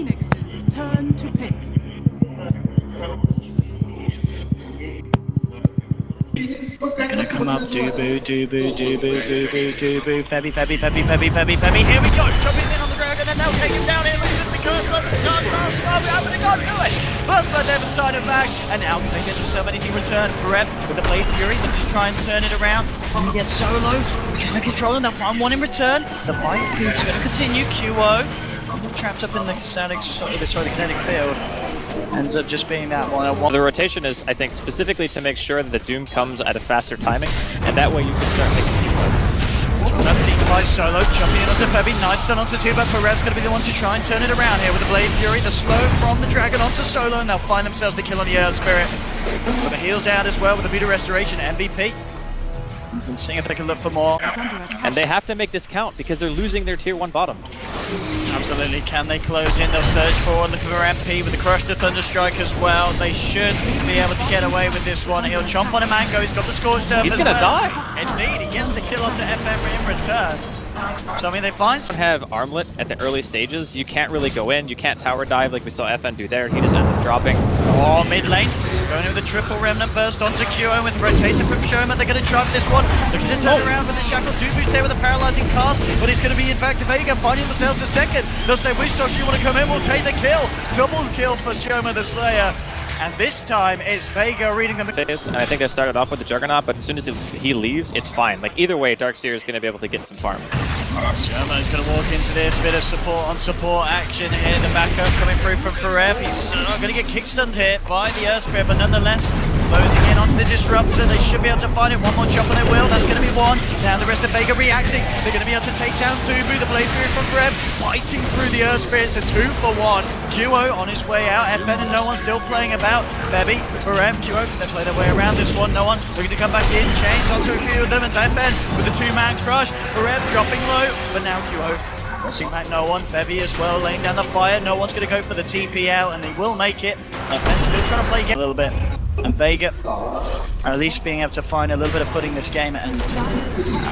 Phoenix's turn to pick. They're gonna come up, Dubu, Febby. Here we go, jumping in on the dragon and now take him down here. Look at the curse, they can't do it. First blood there inside of back, and now they get themselves anything return. Forev with the Blade Fury, they'll just try and turn it around. Can get solo, can control them, they'll find one in return. The fight is gonna continue, QO. Trapped up in the the kinetic field. Ends up just being that one. The rotation is, I think, specifically to make sure that the Doom comes at a faster timing, and that way you can start making few points. That team by Solo, jumping in onto Febby, nice stun onto 2, but Forev's going to be the one to try and turn it around here with the Blade Fury, the slow from the Dragon onto Solo, and they'll find themselves the kill on the Earth Spirit. With the heals out as well with the Buddha Restoration, MVP. And seeing if they can look for more. And they have to make this count because they're losing their tier 1 bottom. Absolutely, can they close in? They'll search for looking for MP with the Crush to Thunderstrike as well. They should be able to get away with this one. He'll chomp on a Mango, he's got the Scorched Earth. He's gonna die! Indeed, he gets the kill onto FM in return. So I mean, they find some... Have Armlet at the early stages, you can't really go in, you can't tower dive like we saw FN do there, he just ends up dropping. Oh, mid lane, going with a triple Remnant Burst onto QO with rotation from Shoma, they're going to try this one, looking to turn around with the Shackle Dubu's there with a paralyzing cast, but it's going to be in fact Vega finding themselves a second. They'll say, Witch Doctor, you want to come in, we'll take the kill. Double kill for Shoma the Slayer. And this time it's Vega reading them. And I think they started off with the Juggernaut, but as soon as he leaves, it's fine. Like either way, Darkseer is going to be able to get some farm. Shoma is going to walk into this, bit of support on support action here. The backup coming through from Forev. He's going to get kick-stunned here by the Earth Spirit, but nonetheless, closing in onto the Disruptor. They should be able to find it. One more chop and they will. That's going to be one. Now the rest of Vega reacting. They're going to be able to take down Dubu. The Blade Fury from Forev fighting through the Earth Spirit. It's a 2 for 1. QO on his way out. FN and no one still playing about. Bebby, Forev, QO, they play their way around this one. No one looking to come back in. Chains onto a few of them, and then Ben with the 2-man crush. Forev dropping low, but now QO crossing back no one. Bebby as well laying down the fire. No one's going to go for the TP out, and they will make it. Ben's still trying to play game a little bit. And Vega are at least being able to find a little bit of footing this game and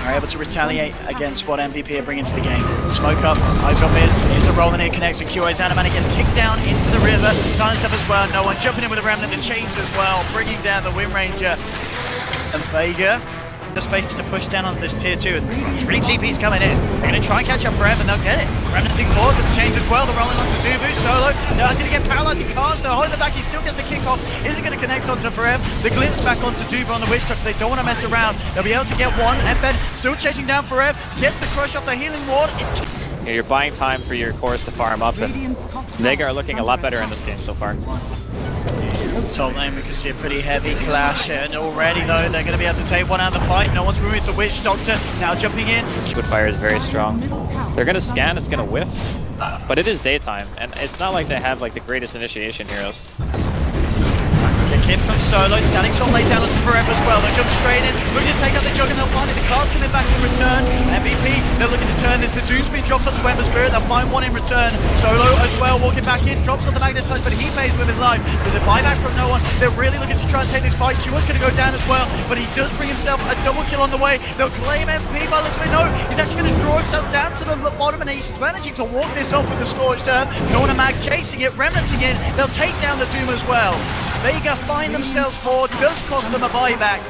are able to retaliate against what MVP are bringing to the game. Smoke up, eyes on mid, here's the roll and it connects, and QO's Animanic gets kicked down into the river, silenced up as well, no one jumping in with a Remnant and Chains as well, bringing down the Wind Ranger. And Vega, the space to push down on this tier 2, and 3 TPs coming in. They're going to try and catch up Forev and they'll get it. Remnanting forward with the Chains as well, they're rolling onto Dubu, Solo. Now he's going to get paralyzing cast, they're holding the back, he still gets the kickoff. Isn't going to connect onto Forev. The glimpse back onto Dubu on the Witch Truck, they don't want to mess around. They'll be able to get one, FN still chasing down Forev, gets the crush off the healing ward. Yeah, you're buying time for your cores to farm up, and Vega are looking a lot better in this game so far. Top lane, we can see a pretty heavy clash, and already though they're going to be able to take one out of the fight. No one's removed the Witch Doctor, now jumping in. Woodfire is very strong. They're going to scan, it's going to whiff, but it is daytime, and it's not like they have like the greatest initiation heroes. Kick from Solo, standing shot laid down onto Forev as well. They jump straight in, looking to take out the Jug and they'll find it. The card's coming back in return. MVP, they're looking to turn this. The Doom's been dropped onto Ember Spirit, they'll find one in return. Solo as well, walking back in, drops on the Magnetize, but he pays with his life. There's a buyback from no one. They're really looking to try and take this fight. Juwa's going to go down as well, but he does bring himself a double kill on the way. They'll claim MP, but looks like no, he's actually going to draw himself down to the bottom, and he's managing to walk this off with the Scorched Earth. Nona Mag chasing it, Remnanting in. They'll take down the Doom as well. Vega find themselves forward, does cost them a buyback.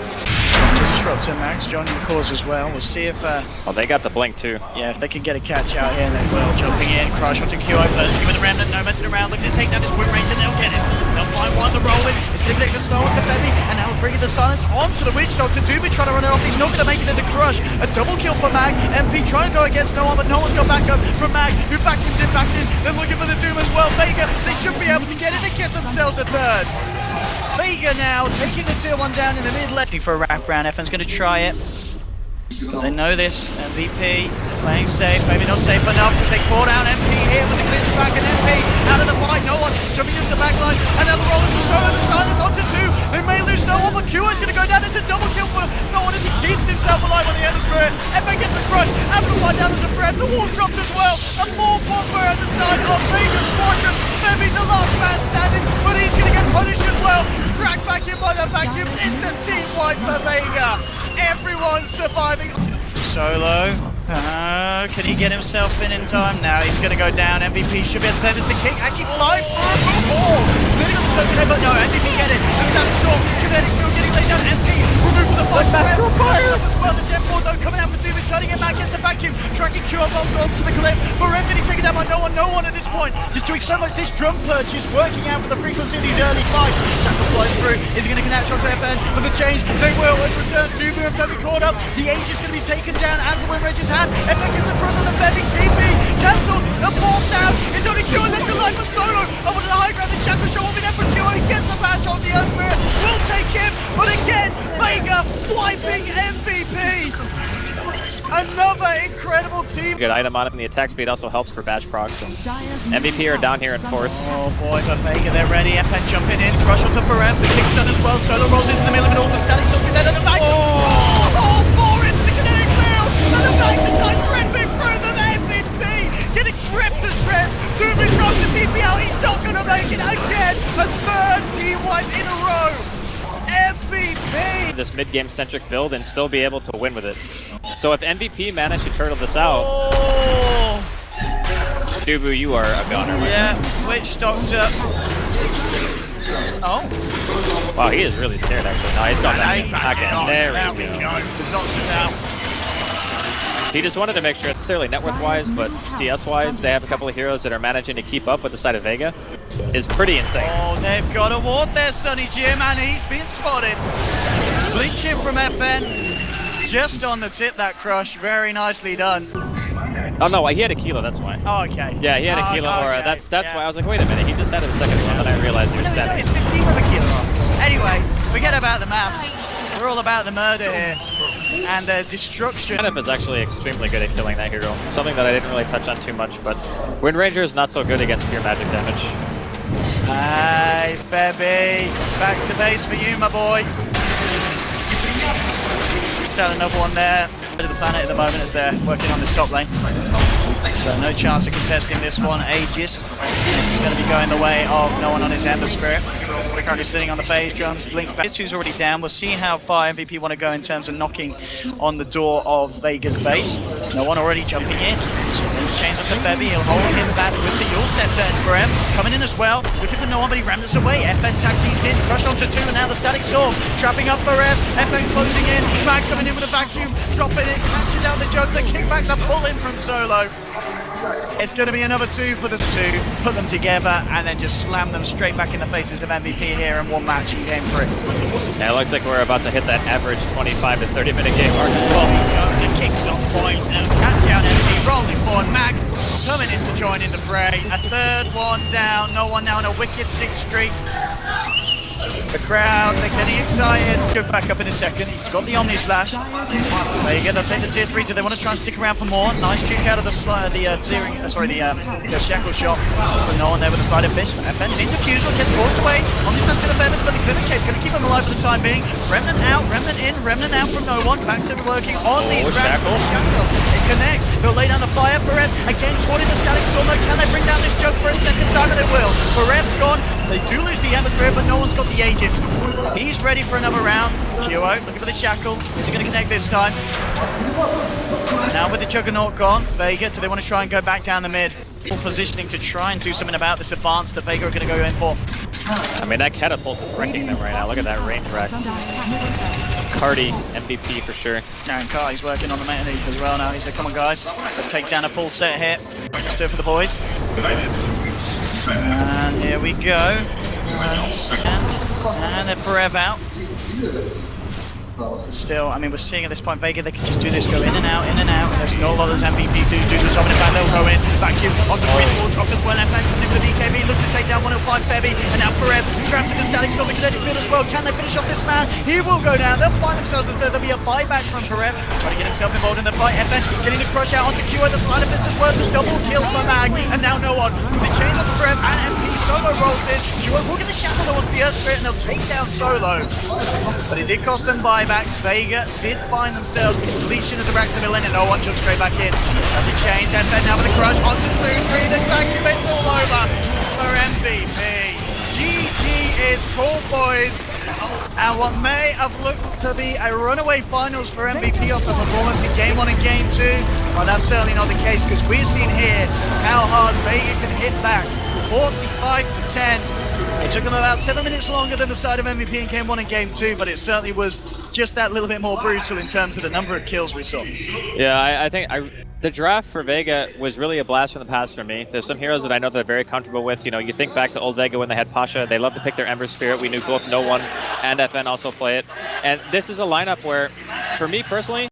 Disruptor Max joining the cause as well. We'll see if... Well, they got the blink too. Yeah, if they can get a catch out here, they will. Jumping in, crush onto QO first, with the Remnant, no messing around, looking to take down this Wind Ranger, they'll get it. They'll find one, the rolling, it's stimulating the snow onto Bebby, and now bringing the silence onto the Witch Doctor. Dubu trying to run it off, he's not going to make it into Crush. A double kill for Mag, MP trying to go against no one, but no one's got back up from Mag, who backed in. They're looking for the Doom as well. Vega, they should be able to get it, they get themselves a third. Vega now taking the tier 1 down in the mid lane. For a wrap round, FN's going to try it. But they know this. MVP playing safe, maybe not safe enough. They call down MP here with the glitch back, and MP out of the fight. No one jumping into the back line. Another roll into Solo, the silence onto 2. They may lose no one, but QO's going to go down. It's a double kill for no one as he keeps himself alive on the Ender Spirit. FN gets the crush. Out of the fight down to the Forev. The wall drops as well. A 4-4 at the side of Vega Squadron. Maybe the last man standing, but he's going to get punished as well. Dragged back in by the vacuum. It's a team wipe for Vega. Everyone's surviving. Solo Can he get himself in time? Now he's going to go down. MVP should be at the end of the kick. Actually, flying for a ball. Living on the token, but no, MVP get it. The Savage Storm, kinetic field getting laid down. MP, removed from the fight. Fire as well. The Death Ball, though, coming out for Doom, trying to get back into the vacuum. Tracking Q up onto the clip. Forev getting taken down by no one at this point. Just doing so much. This drum purge is working out for the frequency of these early fights. Shackle flies through. Is he going to connect on to FN for the change? They will. In return, Doom and Febby caught up. The Age is going to be taken down as the win rages hand. FN gets the front of the Febby TP. Cancelled. The ball down. It's only Q left alive for Solo. Over to the high ground. The Shackle Show will be there for Q. And he gets the patch on the Earthspirit. Will take him. But again, Vega wiping MVP. Another incredible team. Good item on him. The attack speed also helps for batch procs. So MVP are down here in force. Oh boy, but Vega, they're ready. FN jumping in. Rush onto Forev. The kick's done as well. Solo rolls into the middle of it all. The static still be led at the back. Oh, four into the kinetic field. And the back the time ripping through them. MVP getting ripped to shreds. Dooming from the TP out. He's not going to make it again. A third team wipe in a row. MVP! This mid-game centric build and still be able to win with it. So if MVP managed to turtle this out, Dubu, you are a goner. Yeah, Witch Doctor. Oh. Wow, he is really scared actually. No, he's got that again. There we go. The Doctor's out. He just wanted to make sure, necessarily net worth wise, but CS wise, they have a couple of heroes that are managing to keep up with the side of Vega. Is pretty insane. Oh, they've got a ward there, Sonny Jim, and he's been spotted. Blinking from FN. Just on the tip, that crush. Very nicely done. Oh no, he had a kilo, that's why. Oh, okay. Yeah, he had a kilo, or that's why I was like, wait a minute, he just added the second one, and then I realized he was dead. It's 15 with a kilo. Anyway, forget about the maps. We're all about the murder here. And the destruction. Forev is actually extremely good at killing that hero. Something that I didn't really touch on too much, but Wind Ranger is not so good against pure magic damage. Hey, Febby. Back to base for you, my boy. Just had another one there. Bit of the planet at the moment as they're working on this top lane. So no chance of contesting this one. Aegis. It's going to be going the way of no one on his Ember Spirit. We're currently sitting on the phase drums. Blink back. Two's already down. We'll see how far MVP want to go in terms of knocking on the door of Vega's base. No one already jumping in. So then change up to Febby. He'll hold him back with the Yule Scepter. And Forev coming in as well. Looking for no one, but he rams away. FN tag teams in. Rush onto two, and now the Static Storm. Trapping up Forev. FN closing in. Mag coming in with a vacuum. Dropping it. Catches out the jug. The kickback. The pull in from Solo. It's going to be another two for the two, put them together and then just slam them straight back in the faces of MVP here in one match in game 3. Yeah, it looks like we're about to hit that average 25 to 30 minute game mark as well. The kick's on point, catch out MVP, rolling forward, Mag coming in to join in the fray. A third one down, no one now on a wicked 6th streak. The crowd, they're getting excited. Go back up in a second. He's got the Omni Slash. Vega, they'll take the tier 3 2. They want to try and stick around for more. Nice juke out of the Shackle shot. But no one there with the Slider Fish. FN into Fusel, gets forced away. Omni Slash to the Feathers, but the Clinic Cape going to keep him alive for the time being. Remnant out, Remnant in, Remnant out from no one. Back to working on the Shackle. They connect. They'll lay down the fire. Forev again caught in the Static Storm. Can they bring down this jug for a second time? And they will. Forev's gone. They do lose the Hemisphere, but no one's got the Aegis. He's ready for another round. QO looking for the Shackle. Is he going to connect this time? Now with the Juggernaut gone, Vega, do they want to try and go back down the mid? Positioning to try and do something about this advance that Vega are going to go in for. I mean, that catapult is wrecking them right now. Look at that range Rex. Cardi, MVP for sure. Aaron Carty's working on the meta as well now. He said, come on guys, let's take down a full set here. Let's do it for the boys. And here we go. And they're Forev out. Still, I mean, we're seeing at this point, Vega, they can just do this, go in and out, in and out. There's no others MVP do the job in the back, they'll go in. Vacuum onto the green wall, dropped as well, and back with the BKB, looks to take down 105 Febby, and now Forev trapped in the Static Storm, the kinetic field as well. Can they finish off this man? He will go down, they'll find themselves, there'll be a buyback from Forev, trying to get himself involved in the fight. FN getting the crush out onto QO, the Slider Fist as well, the double kill for Mag, and now no one. With the change on Forev, and MP Solo rolls in. QO will get the Shackle towards the Earth Spirit, and they'll take down Solo. But it did cost them buybacks. Vega did find themselves completion of the racks to the middle and no one jumped straight back in. Have to change, FN now with a crush onto 2-3, the vacuum it's all over for MVP. GG is cool, boys. and what may have looked to be a runaway finals for MVP off the performance in Game 1 and Game 2. Well, that's certainly not the case, because we've seen here how hard Vega can hit back. 45 to 10. It took them about 7 minutes longer than the side of MVP in Game 1 and Game 2, but it certainly was just that little bit more brutal in terms of the number of kills we saw. Yeah, I think the draft for Vega was really a blast from the past for me. There's some heroes that I know they're very comfortable with. You know, you think back to old Vega when they had Pasha. They love to pick their Ember Spirit. We knew both No One and FN also play it. And this is a lineup where, for me personally,